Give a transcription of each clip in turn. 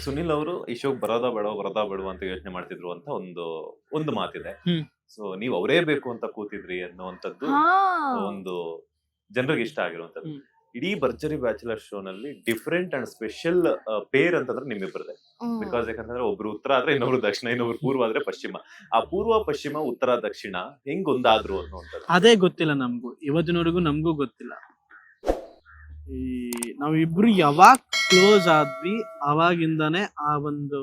ಸುನಿಲ್ ಅವರು ಈ ಶೋಗ್ ಬರೋದಾ ಬೇಡವಾ ಅಂತ ಯೋಚನೆ ಮಾಡ್ತಿದ್ರು ಅಂತ ಒಂದು ಮಾತಿದೆ. ಸೊ ನೀವ್ ಅವರೇ ಬೇಕು ಅಂತ ಕೂತಿದ್ರಿ ಅನ್ನುವಂಥದ್ದು ಹಾ ಒಂದು ಜನರಿಗೆ ಇಷ್ಟ ಆಗಿರುವಂತದ್ದು. ಇಡೀ ಭರ್ಜರಿ ಬ್ಯಾಚುಲರ್ ಶೋ ನಲ್ಲಿ ಡಿಫರೆಂಟ್ ಅಂಡ್ ಸ್ಪೆಷಲ್ ಪೇರ್ ಅಂತಂದ್ರೆ ನಿಮ್ಮಿಬ್ಬರದೇ. ಬಿಕಾಸ್ ಯಾಕಂತಂದ್ರೆ ಒಬ್ರು ಉತ್ತರ ಆದ್ರೆ ಇನ್ನೊಬ್ರು ದಕ್ಷಿಣ, ಇನ್ನೊಬ್ರು ಪೂರ್ವ ಆದ್ರೆ ಪಶ್ಚಿಮ. ಆ ಪೂರ್ವ ಪಶ್ಚಿಮ ಉತ್ತರ ದಕ್ಷಿಣ ಹೆಂಗ್ ಒಂದಾದ್ರು ಅನ್ನುವಂಥದ್ದು ಅದೇ ಗೊತ್ತಿಲ್ಲ ನಮ್ಗೂ, ಇವತ್ತಿನವರೆಗೂ ನಮ್ಗೂ ಗೊತ್ತಿಲ್ಲ. ಈ ನಾವಿಬ್ರು ಯಾವಾಗ ಕ್ಲೋಸ್ ಆದ್ವಿ ಅವಾಗಿಂದಾನೆ ಆ ಒಂದು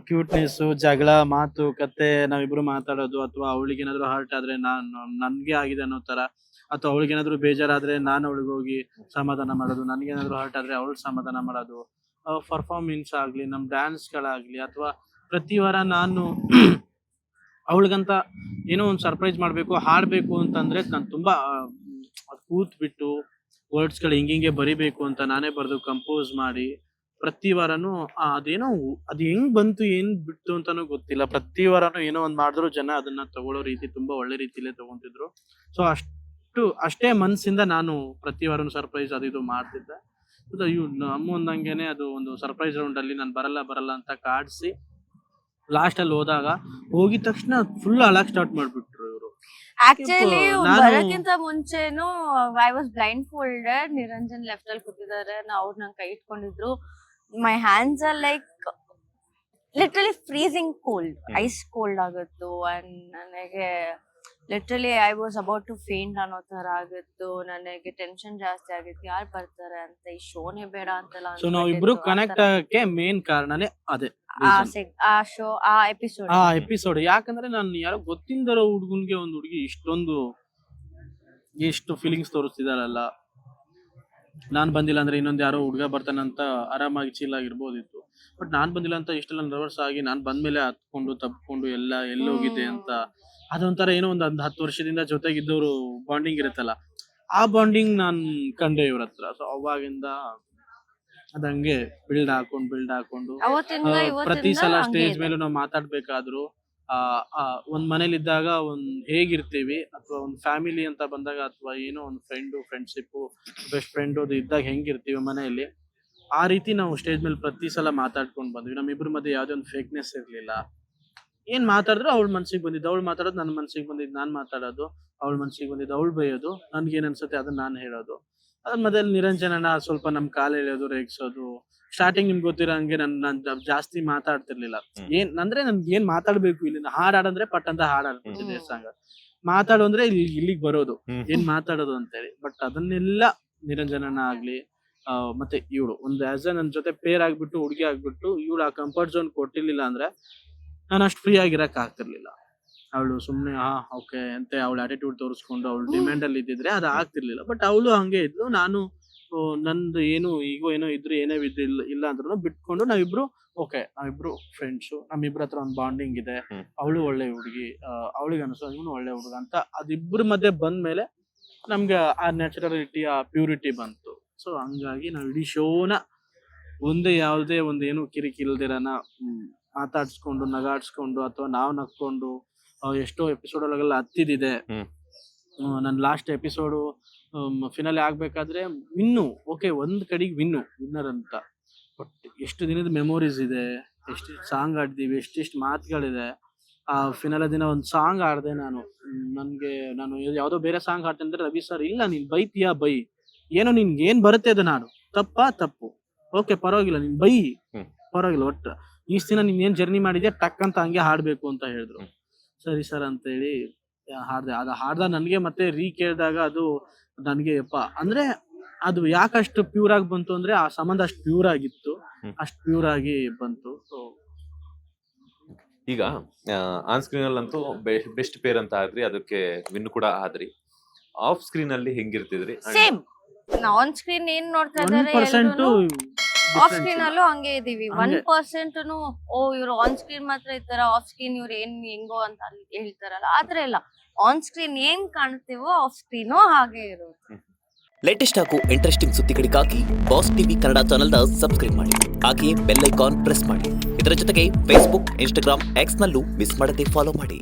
ಕ್ಯೂಟ್ನೆಸ್, ಜಗಳ, ಮಾತು ಕತೆ, ನಾವಿಬ್ರು ಮಾತಾಡೋದು, ಅಥವಾ ಅವಳಿಗೆ ಏನಾದ್ರು ಹರ್ಟ್ ಆದ್ರೆ ನನ್ಗೆ ಆಗಿದೆ ಅನ್ನೋ ತರ, ಅಥವಾ ಅವಳಿಗೆ ಏನಾದ್ರು ಬೇಜಾರಾದ್ರೆ ನಾನು ಅವಳಿಗೆ ಹೋಗಿ ಸಮಾಧಾನ ಮಾಡೋದು, ನನ್ಗೇನಾದ್ರು ಹರ್ಟ್ ಆದ್ರೆ ಅವಳು ಸಮಾಧಾನ ಮಾಡೋದು, ಪರ್ಫಾರ್ಮೆನ್ಸ್ ಆಗ್ಲಿ, ನಮ್ ಡ್ಯಾನ್ಸ್ ಗಳಾಗ್ಲಿ, ಅಥವಾ ಪ್ರತಿ ವಾರ ನಾನು ಅವಳಿಗಂತ ಏನೋ ಒಂದು ಸರ್ಪ್ರೈಸ್ ಮಾಡ್ಬೇಕು, ಹಾಡ್ಬೇಕು ಅಂತಂದ್ರೆ ನಾನು ತುಂಬಾ ಕೂತ್ ಬಿಟ್ಟು ವರ್ಡ್ಸ್ ಗಳು ಹಿಂಗೆ ಬರಿಬೇಕು ಅಂತ ನಾನೇ ಬರೆದು ಕಂಪೋಸ್ ಮಾಡಿ ಪ್ರತಿ ವಾರನು ಅದೇನೋ ಅದು ಹೆಂಗ್ ಬಂತು ಏನ್ ಬಿಟ್ಟು ಅಂತಾನು ಗೊತ್ತಿಲ್ಲ, ಪ್ರತಿ ವಾರನು ಏನೋ ಒಂದ್ ಮಾಡಿದ್ರು ಜನ ಅದನ್ನ ತಗೊಳ್ಳೋ ರೀತಿ ತುಂಬಾ ಒಳ್ಳೆ ರೀತಿಲೇ ತಗೊಂತಿದ್ರು. ಸೊ ಅಷ್ಟೇ ಮನ್ಸಿಂದ ನಾನು ಪ್ರತಿ ವಾರನು ಸರ್ಪ್ರೈಸ್ ಅದು ಮಾಡ್ತಿದ್ದೆ. ನಮ್ಮ ಒಂದಂಗೆನೆ ಅದು ಒಂದು ಸರ್ಪ್ರೈಸ್ ರೌಂಡ್ ಅಲ್ಲಿ ನಾನು ಬರಲ್ಲ ಅಂತ ಕಾಡ್ಸಿ ಲಾಸ್ಟ್ ಅಲ್ಲಿ ಹೋಗಿದ ತಕ್ಷಣ ಫುಲ್ ಅಳಕ್ ಸ್ಟಾರ್ಟ್ ಮಾಡ್ಬಿಟ್ರು ಇವರು. ಆಕ್ಚುಲಿ ಬರೋಕ್ಕಿಂತ ಮುಂಚೆನು I was blindfolded, Niranjan left ಅಲ್ಲಿ ಕೂತಿದ್ದಾರೆ, ಅವ್ರು ನಂಗೆ ಕೈ ಇಟ್ಕೊಂಡಿದ್ರು. My hands are like literally freezing cold, ice cold ಆಗಿತ್ತು. ಅಂಡ್ ನನಗೆ literally I was about to faint ಅನ್ನೋ ತರ ಆಗಿತ್ತು. ನನಗೆ ಟೆನ್ಷನ್ ಜಾಸ್ತಿ ಆಗಿತ್ತು, ಯಾರು ಬರ್ತಾರೆ ಅಂತ, ಈ ಶೋನೇ ಬೇಡ ಅಂತೆಲ್ಲ. ಸೊ ನಾವಿಬ್ರು ಕನೆಕ್ಟ್ ಆಗಕ್ಕೆ ಮೇನ್ ಕಾರಣನೇ ಅದೇ ಆ ಶೋ, ಆ ಎಪಿಸೋಡ್. ಯಾಕಂದ್ರೆ ನಾನು ಯಾರೋ ಗೊತ್ತಿಲ್ಲದಿರೋ ಹುಡುಗನ್ಗೆ ಒಂದು ಹುಡುಗಿ ಎಷ್ಟು ಫೀಲಿಂಗ್ಸ್ ತೋರಿಸ್ತಿದಾರಲ್ಲ, ನಾನ್ ಬಂದಿಲ್ಲ ಅಂದ್ರೆ ಇನ್ನೊಂದ್ ಯಾರೋ ಹುಡುಗ ಬರ್ತಾನಂತ ಆರಾಮಾಗಿ ಚೀಲ್ ಆಗಿರ್ಬೋದಿತ್ತು. ಬಟ್ ನಾನ್ ಬಂದಿಲ್ಲ ಅಂತ ಇಷ್ಟೆಲ್ಲ ನರ್ವಸ್ ಆಗಿ ನಾನ್ ಬಂದ್ಮೇಲೆ ಹತ್ಕೊಂಡು ತಪ್ಕೊಂಡು ಎಲ್ಲೋಗಿದ್ದೆ ಅಂತ, ಅದೊಂಥರ ಏನೋ ಒಂದು 10 ವರ್ಷದಿಂದ ಜೊತೆಗಿದ್ದವರು ಬಾಂಡಿಂಗ್ ಇರುತ್ತಲ್ಲ, ಆ ಬಾಂಡಿಂಗ್ ನಾನ್ ಕಂಡೆ ಇವ್ರ ಹತ್ರ. ಸೊ ಅವಾಗಿಂದ ಅದಂಗೆ ಬಿಲ್ಡ್ ಹಾಕೊಂಡು ಪ್ರತಿ ಸಲ ಸ್ಟೇಜ್ ಮೇಲೂ ನಾವು ಮಾತಾಡ್ಬೇಕಾದ್ರು, ಒಂದ್ ಮನೇಲಿದ್ದಾಗ ಹೇಗಿರ್ತೀವಿ, ಅಥವಾ ಒಂದ್ ಫ್ಯಾಮಿಲಿ ಅಂತ ಬಂದಾಗ, ಅಥವಾ ಏನೋ ಒಂದು ಫ್ರೆಂಡ್ಶಿಪ್, ಬೆಸ್ಟ್ ಫ್ರೆಂಡ್ ಅದು ಇದ್ದಾಗ ಹೆಂಗಿರ್ತೀವಿ ಮನೆಯಲ್ಲಿ, ಆ ರೀತಿ ನಾವು ಸ್ಟೇಜ್ ಮೇಲೆ ಪ್ರತಿ ಸಲ ಮಾತಾಡ್ಕೊಂಡು ಬಂದ್ವಿ. ನಮ್ಮಿಬ್ರ ಮಧ್ಯೆ ಯಾವ್ದೇ ಒಂದು ಫೇಕ್ನೆಸ್ ಇರ್ಲಿಲ್ಲ. ಏನ್ ಮಾತಾಡಿದ್ರು ಅವಳ ಮನ್ಸಿಗೆ ಬಂದಿದ್ದು ಅವಳು ಮಾತಾಡೋದು, ನನ್ನ ಮನ್ಸಿಗೆ ಬಂದಿದ್ದು ನಾನ್ ಮಾತಾಡೋದು, ಅವಳ ಮನ್ಸಿಗೆ ಬಂದಿದ್ದು ಅವಳು ಬೈಯೋದು, ನನ್ಗೇನ್ ಅನ್ಸುತ್ತೆ ಅದನ್ನ ನಾನು ಹೇಳೋದು. ಅದ್ರ ಮಧ್ಯದಲ್ಲಿ ನಿರಂಜನನ ಸ್ವಲ್ಪ ನಮ್ ಕಾಲ ಎಳೆಯೋದು, ರೇಗಿಸೋದು. ಸ್ಟಾರ್ಟಿಂಗ್ ನಿಮ್ಗೆ ಗೊತ್ತಿರೋ ಹಂಗೆ ನಾನ್ ಜಾಸ್ತಿ ಮಾತಾಡ್ತಿರ್ಲಿಲ್ಲ. ನನ್ಗೆ ಏನ್ ಮಾತಾಡ್ಬೇಕು, ಇಲ್ಲಿ ಹಾಡಾಡಂದ್ರೆ ಪಟ್ ಅಂತ ಹಾಡಾಡ್ತಿದ್ದೆ ಸಾಂಗ್, ಮಾತಾಡು ಅಂದ್ರೆ ಇಲ್ಲಿಗೆ ಬರೋದು, ಏನ್ ಮಾತಾಡೋದು ಅಂತೇಳಿ. ಬಟ್ ಅದನ್ನೆಲ್ಲ ನಿರಂಜನನ ಆಗ್ಲಿ ಮತ್ತೆ ಇವಳು ಒಂದು ಆಸ್ ಎ ನನ್ ಜೊತೆ ಪೇರ್ ಆಗ್ಬಿಟ್ಟು, ಹುಡುಗಿ ಆಗ್ಬಿಟ್ಟು, ಇವಳು ಆ ಕಂಫರ್ಟ್ ಝೋನ್ ಕೊಟ್ಟಿರ್ಲಿಲ್ಲ ಅಂದ್ರೆ ನಾನು ಅಷ್ಟು ಫ್ರೀ ಆಗಿರಕ್ ಆಗ್ತಿರ್ಲಿಲ್ಲ. ಅವಳು ಸುಮ್ನೆ ಓಕೆ ಅಂತ ಅವಳ ಆಟಿಟ್ಯೂಡ್ ತೋರಿಸ್ಕೊಂಡು ಅವಳು ಡಿಮ್ಯಾಂಡ್ ಅಲ್ಲಿ ಇದ್ದಿದ್ರೆ ಅದು ಆಗ್ತಿರ್ಲಿಲ್ಲ. ಬಟ್ ಅವಳು ಹಂಗೆ ಇದ್ಲು, ನಾನು ನಂದು ಏನೋ ಇದ್ರು ಏನೇ ಇಲ್ಲ ಅಂದ್ರೂ ಬಿಟ್ಕೊಂಡು ನಾವಿಬ್ರು ಫ್ರೆಂಡ್ಸು, ನಮ್ಮಿಬ್ರ ಹತ್ರ ಒಂದು ಬಾಂಡಿಂಗ್ ಇದೆ. ಅವಳು ಒಳ್ಳೆ ಹುಡುಗಿ, ಅವಳಿಗೆ ಅನ್ಸೋ ಇವನು ಒಳ್ಳೆ ಹುಡುಗ ಅಂತ ಅದಿಬ್ರ ಮಧ್ಯೆ ಬಂದ್ಮೇಲೆ ನಮ್ಗೆ ಆ ನ್ಯಾಚುರಾಲಿಟಿ, ಆ ಪ್ಯೂರಿಟಿ ಬಂತು. ಸೊ ಹಂಗಾಗಿ ನಾವು ಇಡೀ ಶೋನ ಯಾವುದೇ ಒಂದು ಏನು ಕಿರಿಕಿಲ್ದಿರನ ಮಾತಾಡ್ಸ್ಕೊಂಡು, ನಗಾಡ್ಸ್ಕೊಂಡು, ಅಥವಾ ನಾವು ನಕ್ಕೊಂಡು ಎಷ್ಟೋ ಎಪಿಸೋಡ್ ಒಳಗೆಲ್ಲ ಹತ್ತಿದಿದೆ. ನನ್ ಲಾಸ್ಟ್ ಎಪಿಸೋಡು ಫಿನಾಲೆ ಆಗ್ಬೇಕಾದ್ರೆ ಒಂದ್ ಕಡೆಗೆ ವಿನ್ನರ್ ಅಂತ, ಬಟ್ ಎಷ್ಟು ದಿನದ ಮೆಮೊರೀಸ್ ಇದೆ, ಎಷ್ಟು ಸಾಂಗ್ ಆಡ್ತೀವಿ, ಎಷ್ಟೆಷ್ಟು ಮಾತುಗಳಿದೆ. ಆ ಫಿನಾಲೆ ದಿನ ಒಂದು ಸಾಂಗ್ ಆಡ್ದೆ ನಾನು ಯಾವ್ದೋ ಬೇರೆ ಸಾಂಗ್ ಆಡ್ತೇನೆ ಅಂದ್ರೆ ರವಿ ಸರ್, ಇಲ್ಲ ನೀನ್ ಬೈತೀಯಾ ಬೈ, ಏನೋ ನಿನ್ಗೆ ಏನ್ ಬರುತ್ತೆ ಅದು ನಾಡು, ತಪ್ಪು, ಓಕೆ ಪರವಾಗಿಲ್ಲ ನೀನ್ ಬೈ, ಪರವಾಗಿಲ್ಲ, ಒಟ್ಟು ಇಷ್ಟ ದಿನ ನೀನ್ ಏನ್ ಜರ್ನಿ ಮಾಡಿದ್ಯಾ ಟಕ್ ಅಂತ ಹಂಗೆ ಹಾಡ್ಬೇಕು ಅಂತ ಹೇಳಿದ್ರು. ಸರಿ ಸರ್ ಅಂತ ಹೇಳಿ ಹಾಡ್ದೆ. ಹಾಡ್ದಾಗ ನನ್ಗೆ ಮತ್ತೆ ಕೇಳಿದಾಗ ಅದು ನನ್ಗೆ ಅಂದ್ರೆ ಅದು ಯಾಕಷ್ಟು ಪ್ಯೂರ್ ಆಗಿ ಬಂತು ಅಂದ್ರೆ ಆ ಸಂಬಂಧ ಅಷ್ಟು ಪ್ಯೂರ್ ಆಗಿತ್ತು, ಅಷ್ಟು ಪ್ಯೂರ್ ಆಗಿ ಬಂತು. ಸೊ ಈಗ ಆನ್ ಸ್ಕ್ರೀನ್ ಅಲ್ಲಂತೂ ಬೆಸ್ಟ್ ಪೇರ್ ಅಂತ ಆದ್ರಿ, ಅದಕ್ಕೆ ವಿನ್ ಕೂಡ ಆದ್ರಿ. ಆಫ್ ಸ್ಕ್ರೀನ್ ಅಲ್ಲಿ ಹೆಂಗಿರ್ತಿದ್ರಿ? ಸೇಮ್ ಆನ್ ಸ್ಕ್ರೀನ್ ಏನ್ ನೋಡ್ತಾ ಇದ್ದಾರೆ, ಆಫ್ ಸ್ಕ್ರೀನ್ ಅಲ್ಲೂ ಹಂಗೆ ಇದೀವಿ. 1% ಇವ್ರು ಆನ್ ಸ್ಕ್ರೀನ್ ಮಾತ್ರ ಇರ್ತಾರ, ಆಫ್ ಸ್ಕ್ರೀನ್ ಇವ್ರು ಹೆಂಗೋ ಅಂತ ಹೇಳ್ತಾರಲ್ಲ, ಆತರ ಇಲ್ಲ. ಆನ್ ಸ್ಕ್ರೀನ್ ಏನ್ ಕಾಣ್ತೀವೋ ಆಫ್ ಸ್ಕ್ರೀನು ಹಾಗೆ ಇರುತ್ತೆ. ಲೇಟೆಸ್ಟ್ ಹಾಗೂ ಇಂಟ್ರೆಸ್ಟಿಂಗ್ ಸುದ್ದಿಗಳಿಗಾಗಿ ಬಾಸ್ ಟಿವಿ ಕನ್ನಡ ಚಾನೆಲ್ನ ಸಬ್ಸ್ಕ್ರೈಬ್ ಮಾಡಿ, ಹಾಗೆಯೇ ಬೆಲ್ ಐಕಾನ್ ಪ್ರೆಸ್ ಮಾಡಿ. ಇದರ ಜೊತೆಗೆ ಫೇಸ್ಬುಕ್, ಇನ್ಸ್ಟಾಗ್ರಾಮ್, ಎಕ್ಸ್ ನಲ್ಲೂ ಮಿಸ್ ಮಾಡದೆ ಫಾಲೋ ಮಾಡಿ.